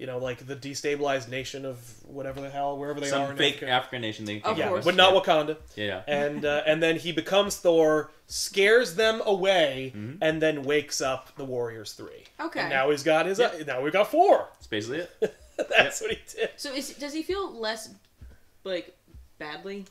like the destabilized nation of whatever the hell, wherever they are. Some fake African nation. Of course. But not Wakanda. Yeah. And then he becomes Thor, scares them away, and then wakes up the Warriors 3. Okay. And now he's got now we've got 4. That's basically it. That's what he did. So does he feel less like badly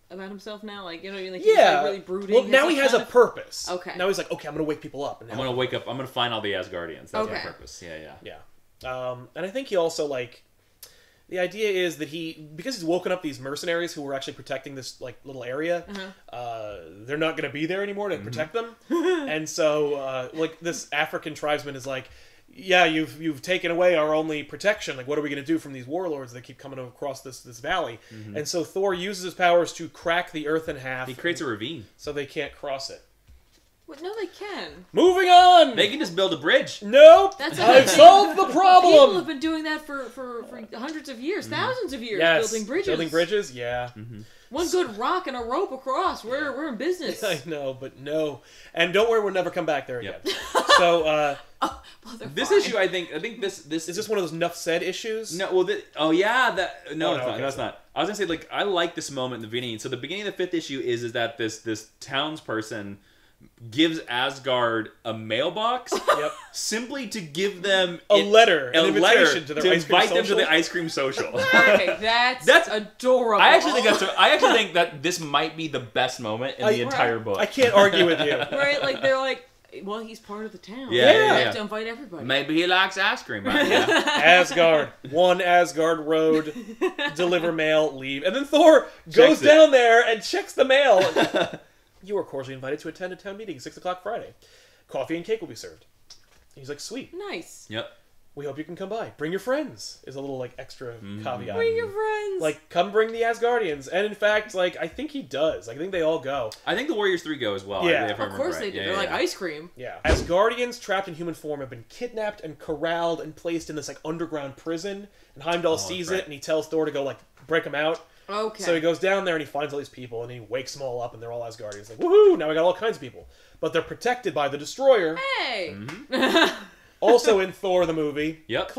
about himself now? Like, like he's like really brooding. Well, now he has a purpose. Okay. Now he's like, okay, I'm gonna wake people up. I'm gonna wake up. I'm gonna find all the Asgardians. That's my purpose. Yeah. Yeah. And I think he also the idea is that because he's woken up these mercenaries who were actually protecting this like little area, they're not going to be there anymore to protect them, and so this African tribesman is like, yeah, you've taken away our only protection. Like, what are we going to do from these warlords that keep coming across this valley? And so Thor uses his powers to crack the earth in half. He creates a ravine so they can't cross it. No, they can. Moving on! They can just build a bridge. Nope! I've solved the problem! People have been doing that for hundreds of years, thousands of years, building bridges. Building bridges, yeah. One good rock and a rope across. We're in business. I know, but no. And don't worry, we'll never come back there again. So, this issue, I think this is this one of those enough said issues? No, well, it's not. Okay. No, it's not. I was gonna say, like, I like this moment in the beginning. So the beginning of the 5th issue is that this townsperson gives Asgard a mailbox, simply to give them an invitation to their invite them to the ice cream social. Okay, that's adorable. I actually think that this might be the best moment in the entire book. I can't argue with you. Right, like they're like, Well, he's part of the town. Yeah. You have to invite everybody. Maybe he likes ice cream. Right? Yeah. Asgard. One Asgard road. Deliver mail, leave. And then Thor goes down there and checks the mail. You are cordially invited to attend a town meeting 6 o'clock Friday. Coffee and cake will be served. He's like, sweet. Nice. Yep. We hope you can come by. Bring your friends. Is a little like extra caveat. Bring your friends. Like, come bring the Asgardians. And in fact, like, I think he does. I think they all go. I think the Warriors 3 go as well. Yeah. Of course they do. They're like ice cream. Yeah. Asgardians trapped in human form have been kidnapped and corralled and placed in this like underground prison. And Heimdall sees it and he tells Thor to go like break them out. Okay. So he goes down there and he finds all these people and he wakes them all up and they're all Asgardians. Like, woohoo! Now we got all kinds of people. But they're protected by the Destroyer. Hey! Also in Thor the movie. Yep.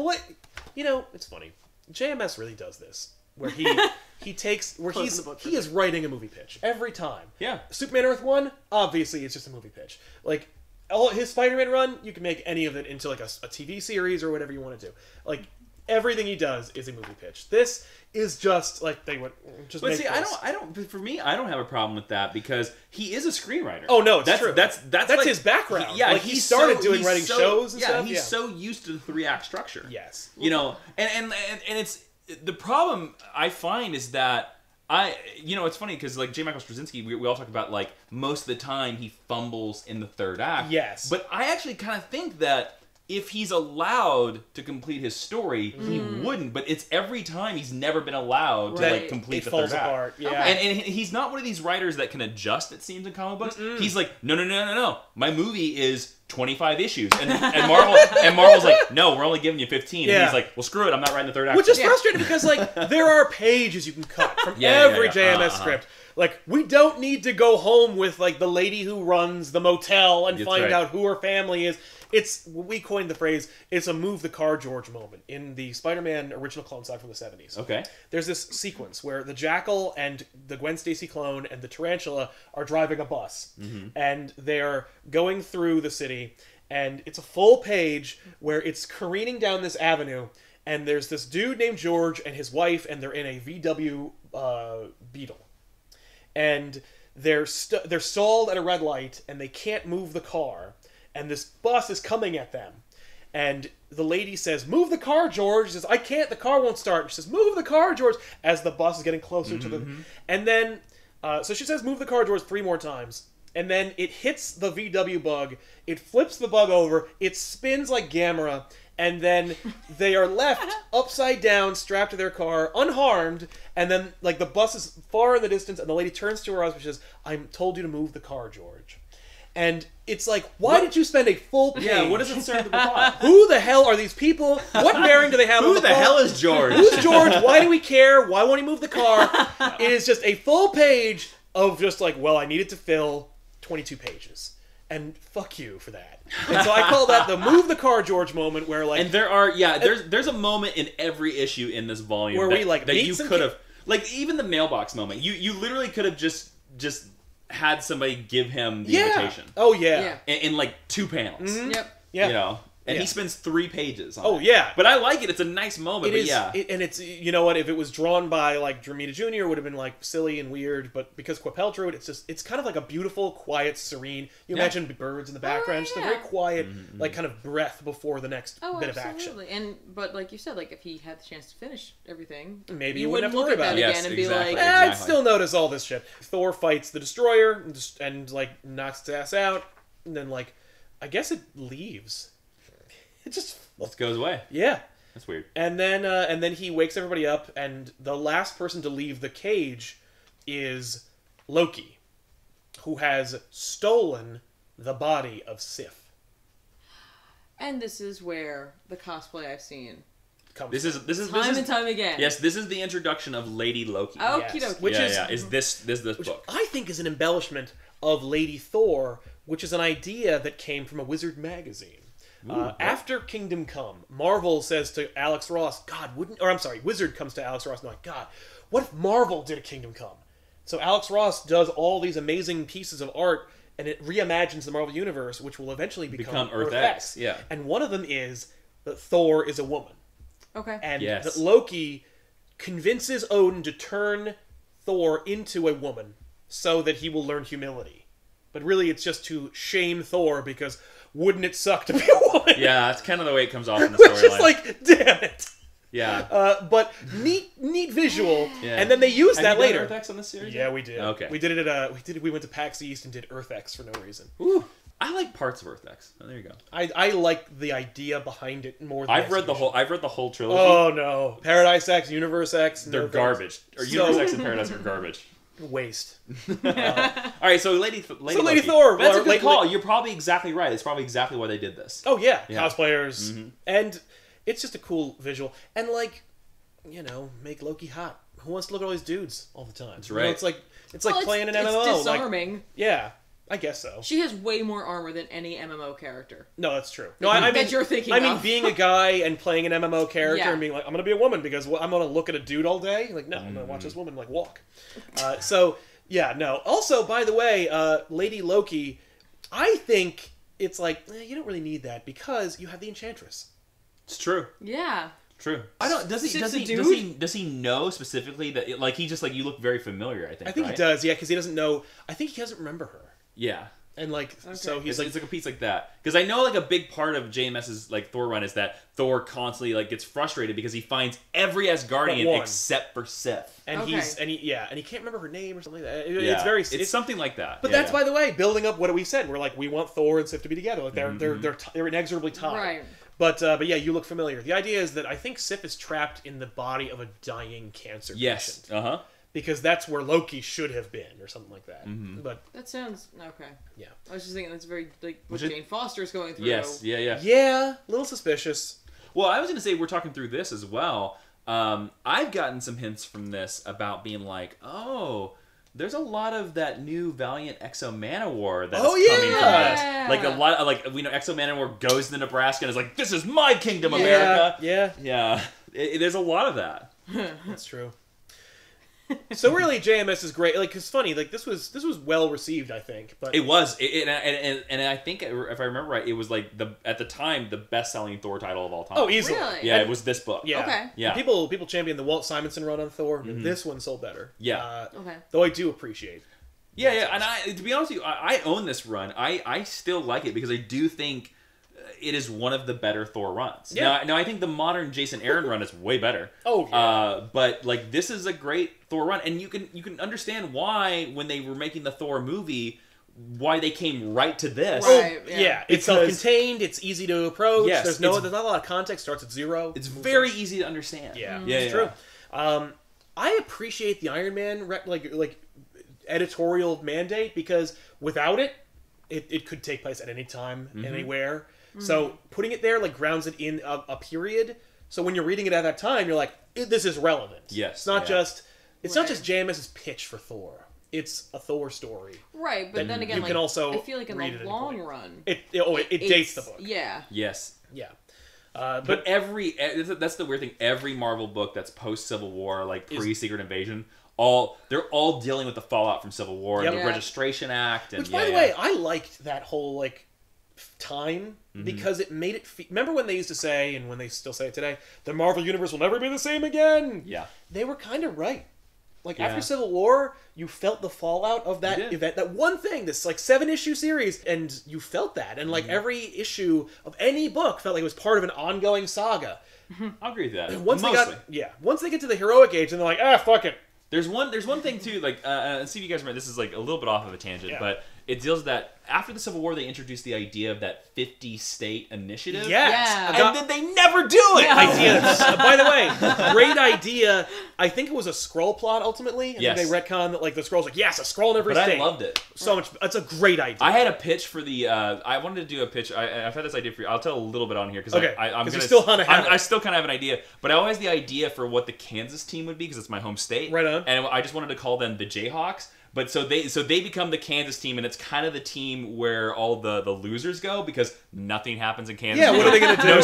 You know, it's funny. JMS really does this. Where he takes... Where he is writing a movie pitch. Every time. Yeah. Superman Earth 1, obviously it's just a movie pitch. Like, all his Spider-Man run, you can make any of it into like a TV series or whatever you want to do. Like, everything he does is a movie pitch. This is just like they would just. But see, I don't. For me, I don't have a problem with that because he is a screenwriter. Oh no, it's true. That's like, his background. Like he started writing shows and stuff. He's so used to the 3-act structure. Yes. You know, and it's the problem I find is that it's funny because like J. Michael Straczynski, we all talk about like most of the time he fumbles in the 3rd act. Yes. But I actually kind of think that if he's allowed to complete his story, he wouldn't. But it's every time he's never been allowed to like complete the 3rd act. Yeah. And he's not one of these writers that can adjust, it seems, in comic books. He's like, no. My movie is 25 issues. And Marvel's like, no, we're only giving you 15. And he's like, well, screw it, I'm not writing the 3rd act. Which is frustrating because like there are pages you can cut from every JMS script. Like, we don't need to go home with like the lady who runs the motel and find out who her family is. We coined the phrase, it's a move the car George moment in the Spider-Man original clone saga from the 70s. Okay. There's this sequence where the Jackal and the Gwen Stacy clone and the Tarantula are driving a bus. And they're going through the city, and it's a full page where it's careening down this avenue, and there's this dude named George and his wife, and they're in a VW Beetle. And they're stalled at a red light, and they can't move the car. And this bus is coming at them. And the lady says, move the car, George. She says, I can't, the car won't start. She says, move the car, George, as the bus is getting closer to the... And then, so she says, move the car, George, 3 more times. And then it hits the VW bug. It flips the bug over. It spins like Gamera. And then they are left upside down, strapped to their car, unharmed. And then, like, the bus is far in the distance, and the lady turns to her husband and says, I told you to move the car, George. And it's like, why did you spend a full page? Yeah, what does it serve the plot? Who the hell are these people? What bearing do they have on the Who the hell is George? Who's George? Why do we care? Why won't he move the car? It is just a full page of just like, well, I needed to fill 22 pages. And fuck you for that. And so I call that the move the car George moment where like... And there are, there's a moment in every issue in this volume where we like that you could have... Like, even the mailbox moment. You literally could have just had somebody give him the invitation. Oh, yeah. In like 2 panels. Yep. Yeah. You know? And he spends 3 pages on it. Oh, yeah. But I like it. It's a nice moment, and it's, you know what, if it was drawn by, like, Dramita Jr., it would have been, like, silly and weird, but because Coipel drew it, it's kind of like a beautiful, quiet, serene, you imagine birds in the background, just a very quiet, like, kind of breath before the next bit of action. But like you said, like, if he had the chance to finish everything, maybe you wouldn't have to worry about it again and be like, I'd still notice all this shit. Thor fights the Destroyer and like, knocks its ass out, and then, like, I guess it leaves. It just goes away. Yeah. That's weird. And then he wakes everybody up, and the last person to leave the cage is Loki, who has stolen the body of Sif. And this is where the cosplay I've seen comes. This is time and time again. Yes, this is the introduction of Lady Loki. Okie dokie. Which is this book? I think is an embellishment of Lady Thor, which is an idea that came from a Wizard magazine. After Kingdom Come, Marvel says to Alex Ross, Wizard comes to Alex Ross and like, God, what if Marvel did a Kingdom Come? So Alex Ross does all these amazing pieces of art, and it reimagines the Marvel Universe, which will eventually become Earth X. Yeah. And one of them is that Thor is a woman. Okay. And that Loki convinces Odin to turn Thor into a woman so that he will learn humility. but really it's just to shame Thor because wouldn't it suck to be a woman? Yeah, that's kind of the way it comes off in the storyline. Which is like, damn it. Yeah. But neat visual, and then they used that later. Have you done EarthX on this series? Yeah, we did. Okay. We did it at we went to PAX East and did EarthX for no reason. Ooh. I like parts of EarthX. Oh, there you go. I like the idea behind it more than I've read the whole trilogy. Oh no. Paradise X, Universe X, they're garbage. Or Universe X and Paradise are garbage. Waste. All right, so Lady Thor. That's a good call. You're probably exactly right. It's probably exactly why they did this. Oh yeah. Cosplayers. And it's just a cool visual. And like, make Loki hot. Who wants to look at all these dudes all the time? That's right. It's like playing an MMO. It's disarming. Like, yeah. I guess so. She has way more armor than any MMO character. No, that's true. No, I mean, you're thinking. I mean, being a guy and playing an MMO character and being like, I'm gonna be a woman because I'm gonna look at a dude all day. Like, no, I'm gonna watch this woman like walk. So yeah, no. Also, by the way, Lady Loki, I think it's like you don't really need that because you have the Enchantress. It's true. Yeah. True. I don't. Does he know specifically that? Like he just like you look very familiar. I think he does. Yeah, because he doesn't know. I think he doesn't remember her. Yeah. And like so he's it's like a piece like that because I know like a big part of JMS's like Thor run is that Thor constantly like gets frustrated because he finds every Asgardian except for Sif. And he can't remember her name or something like that. It's something like that. But that's by the way building up what we said. We're like we want Thor and Sif to be together. Like they're inexorably tied. Right. But yeah, you look familiar. The idea is that I think Sif is trapped in the body of a dying cancer patient. Yes. Because that's where Loki should have been, or something like that. But that sounds okay. Yeah. I was just thinking that's very like what Jane Foster's going through. Yes. Yeah. Yeah. A little suspicious. Well, I was going to say we're talking through this as well. I've gotten some hints from this about being like, there's a lot of that new Valiant Exo Manowar that's coming from this. Like a lot of, like, Exo Manowar goes to Nebraska and is like, this is my kingdom, America. Yeah. There's a lot of that. That's true. So really, JMS is great. Like, it's funny. Like, this was well received, I think. But it was, and I think if I remember right, it was like at the time the best-selling Thor title of all time. Oh, easily. Really? Yeah, it was this book. Yeah. Okay. Yeah. People championed the Walt Simonson run on Thor. This one sold better. Yeah. Okay. Though I do appreciate. Yeah, and to be honest with you, I own this run. I still like it because I do think it is one of the better Thor runs. Yeah. Now I think the modern Jason Aaron run is way better. Oh, yeah. But like this is a great Thor run, and you can understand why when they were making the Thor movie, why they came right to this. Right, yeah. It's self-contained. It's easy to approach. Yes, there's not a lot of context. Starts at 0. It's very easy to understand. Yeah, it's true. I appreciate the Iron Man like editorial mandate because without it could take place at any time, anywhere. So putting it there like grounds it in a period. So when you're reading it at that time, you're like, this is relevant. Yes. It's not just JMS's pitch for Thor. It's a Thor story. Right, but then again, you can also I feel like in the long run, it dates the book. Yeah. Yes. Yeah. But that's the weird thing. Every Marvel book that's post Civil War, like pre Secret Invasion, they're all dealing with the fallout from Civil War and the Registration Act. And, which, by the way, I liked that whole like time because it made it. Remember when they used to say, and when they still say it today, the Marvel Universe will never be the same again. Yeah, they were kind of right. Like after Civil War, you felt the fallout of that event. That one thing, this like 7-issue series, and you felt that. And like every issue of any book felt like it was part of an ongoing saga. I'll agree with that. And once they get to the heroic age, and they're like, fuck it. There's one thing too, like, and see if you guys remember. This is like a little bit off of a tangent, but it deals with that after the Civil War, they introduced the idea of that 50-state initiative. Yes. Yeah. And then they never do it! Idea. By the way, great idea. I think it was a Skrull plot, ultimately. I think they retconned that, like, the Skrull's like, yes, a Skrull in every state. I loved it. So much. That's a great idea. I had a pitch for the, I wanted to do a pitch. I've had this idea for you. I'll tell a little bit on here, because I'm going to... I still kind of have an idea, but I always had the idea for what the Kansas team would be, because it's my home state. Right on. And I just wanted to call them the Jayhawks. But so they become the Kansas team, and it's kind of the team where all the losers go because nothing happens in Kansas. Yeah, what are they gonna do?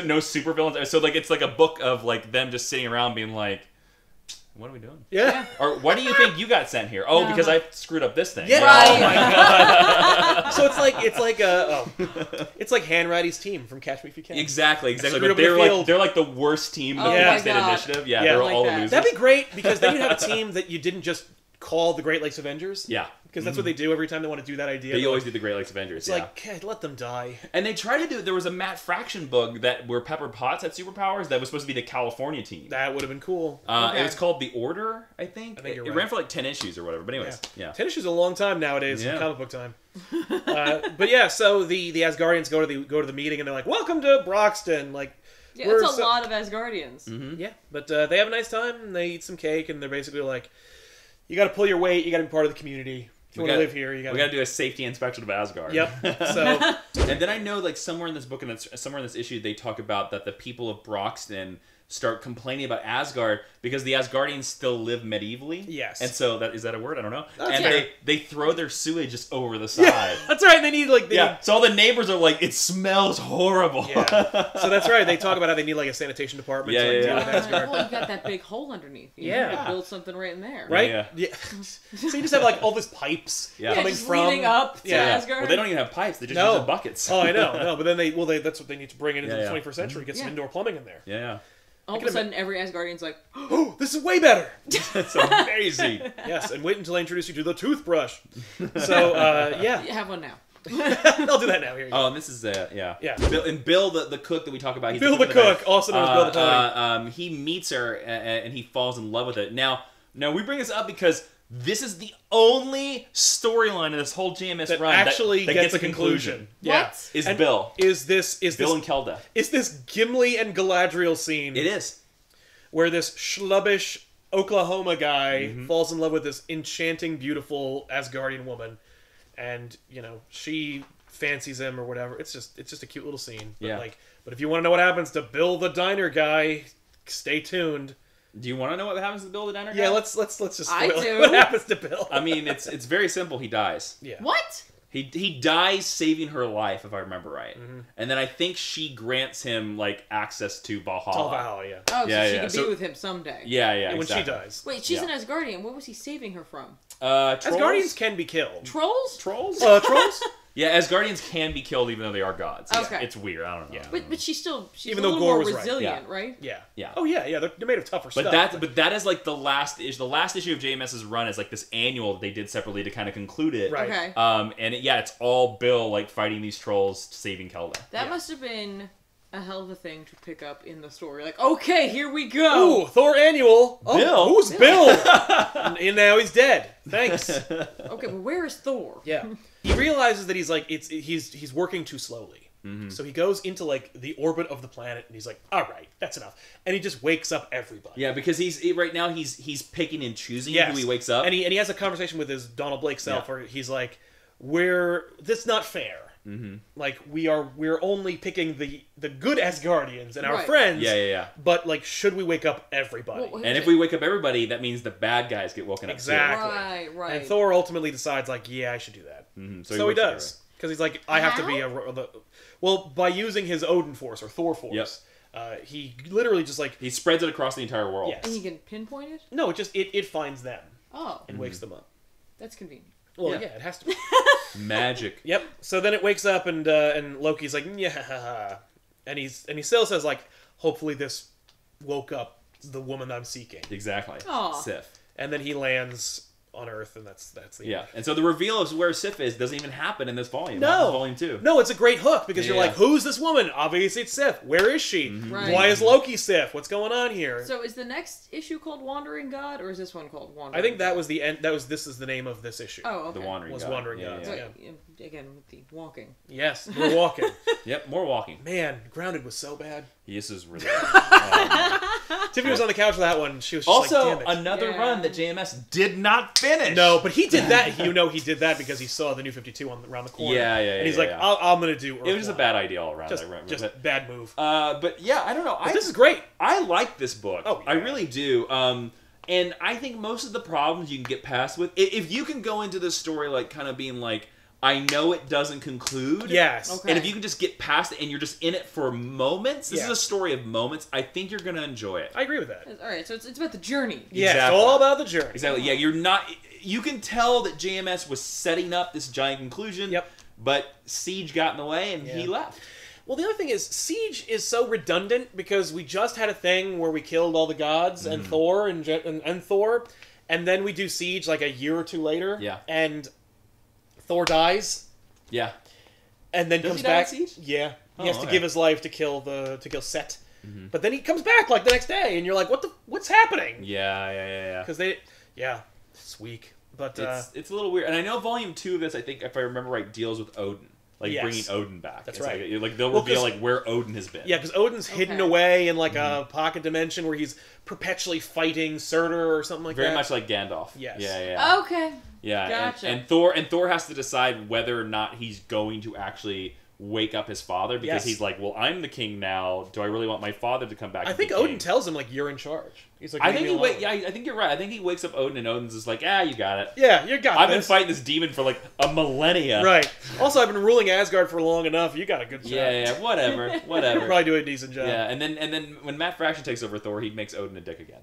No super villains. So like it's like a book of like them just sitting around being like, what are we doing? Yeah. Or why do you think you got sent here? Oh, because I screwed up this thing. Yeah. Right. Oh my god. So it's like Hanratty's team from Catch Me If You Can. Exactly. But they're like the worst team in the State Initiative. Yeah, they're all the losers. That'd be great because then you'd have a team that you didn't just called the Great Lakes Avengers. Yeah. Because that's what they do every time they want to do that idea. They always do the Great Lakes Avengers. It's like, okay, let them die. And they tried to do. There was a Matt Fraction book where Pepper Potts had superpowers that was supposed to be the California team. That would have been cool. It was called The Order, I think. I think you're right. It ran for like 10 issues or whatever. But anyways, yeah. 10 issues is a long time nowadays in comic book time. But yeah, so the Asgardians go to the meeting and they're like, "Welcome to Broxton." Like, yeah, it's a lot of Asgardians. Mm-hmm. Yeah, but they have a nice time and they eat some cake and they're basically like, "You got to pull your weight. You got to be part of the community. If you want to live here, you got." We got to do a safety inspection of Asgard. Yep. So, and then I know, like, somewhere in this book and somewhere in this issue, they talk about that the people of Broxton start complaining about Asgard because the Asgardians still live medievally. Yes. And so is that a word? I don't know. That's and they throw their sewage just over the side. Yeah, that's right. And they need So all the neighbors are like, it smells horrible. Yeah. So that's right. They talk about how they need like a sanitation department to deal with Asgard. Well, you got that big hole underneath. You need to build something right in there. Right? Yeah. So you just have like all these pipes coming from leading up to Asgard. Well, they don't even have pipes. They just use the buckets. Oh, I know. No, but then that's what they need to bring into the 21st century. Get some indoor plumbing in there. Yeah. All of a sudden, every Asgardian's like, "Oh, this is way better." That's amazing. Yes, and wait until I introduce you to the toothbrush. So, yeah. You have one now. I'll do that now. Here you go. Oh, and this is Yeah. Bill, the cook that we talk about. He's Bill the cook, also known as Bill the Pony. He meets her and he falls in love with it. Now we bring this up because this is the only storyline of this whole JMS that run actually that gets a conclusion. Yeah. What? Is and Bill? Is Bill and Kelda? Is this Gimli and Galadriel scene? It is. Where this schlubbish Oklahoma guy falls in love with this enchanting, beautiful Asgardian woman, and she fancies him or whatever. It's just a cute little scene. But but if you want to know what happens to Bill the Diner guy, stay tuned. Do you want to know what happens to Bill the Diner guy? Yeah, let's just spoil I do. what happens to Bill. I mean, it's very simple. He dies. Yeah. What? He dies saving her life, if I remember right. And then I think she grants him like access to Valhalla. Valhalla, yeah. Oh, so she can be with him someday. Yeah, when she dies. Wait, she's an Asgardian. What was he saving her from? Trolls? Asgardians can be killed. Trolls? Trolls? Trolls? Yeah, Asgardians can be killed even though they are gods. Okay. It's weird. I don't know. Yeah. But she's Even a though little Gore more was right. resilient, right? Yeah. Yeah. Oh yeah. They're made of tougher stuff. But that is like the last issue. The last issue of JMS's run is like this annual that they did separately to kind of conclude it. Right. Okay. And it's all Bill like fighting these trolls, saving Kelda. That must have been a hell of a thing to pick up in the story. Like, okay, here we go. Ooh, Thor annual. Oh, Bill. Who's Bill? And now he's dead. Thanks. Okay, but where is Thor? Yeah. He realizes that he's working too slowly. So he goes into like the orbit of the planet and he's like, all right, that's enough. And he just wakes up everybody. Yeah, because right now he's picking and choosing who he wakes up. And he has a conversation with his Donald Blake self where he's like, that's not fair. Like we're only picking the good Asgardians and our friends. Yeah. But like, should we wake up everybody? Well, and if we wake up everybody, that means the bad guys get woken up. Exactly. Right. And Thor ultimately decides like, yeah, I should do that. So he does because he's like, I have to be by using his Odin force or Thor force. Yep. He literally just like he spreads it across the entire world. Yes. And you can pinpoint it? No, it finds them. Oh. And wakes them up. That's convenient. Well, yeah, it has to be. Magic. Yep. So then it wakes up and Loki's like, yeah, and he still says like, hopefully this woke up the woman I'm seeking. Exactly. Aww. Sif. And then he lands on Earth, and that's the end. And so the reveal of where Sif is doesn't even happen in this volume. No, volume 2. No, it's a great hook because you're like, who's this woman? Obviously, it's Sif. Where is she? Right. Why is Loki Sif? What's going on here? So is the next issue called Wandering God, or is this one called Wandering? I think that was the end. This is the name of this issue. Oh, okay. The Wandering God. Wandering Gods. Yeah. Again, with the walking. Yes, we're walking. Yep, more walking. Man, Grounded was so bad. This is really bad. Tiffany was on the couch for that one. She was just also like, damn it. another run that JMS did not finish. No, but he did that. He did that because he saw the New 52 around the corner. Yeah. And he's like, I'm going to do Earth It was a bad idea all around. Just bad move. But yeah, I don't know. This is great. I like this book. Oh, yeah. I really do. And I think most of the problems you can get past with, if you can go into this story like kind of being like, I know it doesn't conclude. Yes. Okay. And if you can just get past it and you're just in it for moments, this is a story of moments, I think you're going to enjoy it. I agree with that. All right, so it's about the journey. Yeah, exactly. It's all about the journey. Exactly. Yeah, you're not... You can tell that JMS was setting up this giant conclusion, but Siege got in the way and he left. Well, the other thing is, Siege is so redundant because we just had a thing where we killed all the gods and Thor and Thor, and then we do Siege like a year or 2 later. Yeah. And Thor dies. Yeah. And then Does comes he die in back. Siege? Yeah. He Oh, has to okay. give his life to kill Set. But then he comes back like the next day, and you're like, what's happening? Yeah. Because it's weak. But it's a little weird. And I know Volume 2 of this, I think, if I remember right, deals with Odin. Like, bringing Odin back. That's it's right. Like they'll reveal, like, where Odin has been. Yeah, because Odin's hidden away in, like, a pocket dimension where he's perpetually fighting Surtur or something like that. Very much like Gandalf. Yes. Yeah. Okay. Yeah, Gotcha. and Thor has to decide whether or not he's going to actually wake up his father, because he's like, well, I'm the king now. Do I really want my father to come back? I think Odin tells him, like, you're in charge. He's like, I think I think you're right. I think he wakes up Odin, and Odin's just like, you got it. Yeah, you got it. I've been fighting this demon for like a millennia. Right. Also, I've been ruling Asgard for long enough. You got a good shot. Yeah, whatever. You'll probably do a decent job. Yeah, and then when Matt Fraction takes over Thor, he makes Odin a dick again.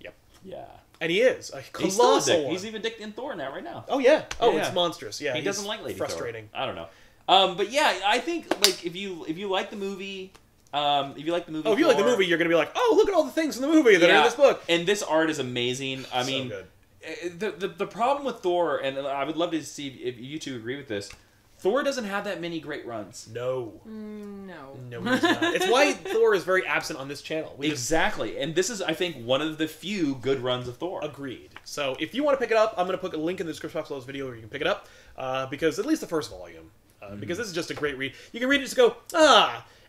Yep. Yeah. And he is a colossal He's still a dick. one. He's even dick in Thor now, right now. Oh yeah. Oh, Yeah. it's monstrous. Yeah. He doesn't like Lady frustrating. Thor. I don't know. But yeah, I think like if you like the movie, if you like the movie, if you like the movie, you're gonna be like, oh, look at all the things in the movie that are in this book. And this art is amazing. I mean, good. the problem with Thor, and I would love to see if you two agree with this. Thor doesn't have that many great runs. No. No. No, he's not. It's why Thor is very absent on this channel. Exactly. And this is, I think, one of the few good runs of Thor. Agreed. So if you want to pick it up, I'm going to put a link in the description box of this video where you can pick it up. Because at least the first volume. Because this is just a great read. You can read it, just go,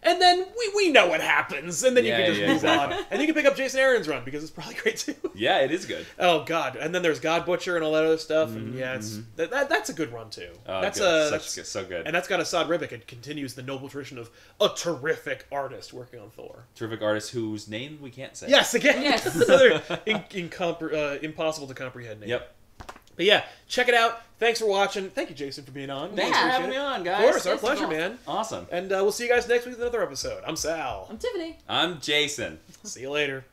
and then we know what happens, and then you can just move on. And you can pick up Jason Aaron's run, because it's probably great too. Yeah, it is good. Oh god, and then there's God Butcher and all that other stuff, and it's that's a good run too. That's so good. And that's got Assad Ribic. It continues the noble tradition of a terrific artist working on Thor. Terrific artist whose name we can't say. Yes, again, another impossible to comprehend name. Yep. But yeah, check it out. Thanks for watching. Thank you, Jason, for being on. Thanks for having me on, guys. Of course, our pleasure, man. Awesome. And we'll see you guys next week with another episode. I'm Sal. I'm Tiffany. I'm Jason. See you later.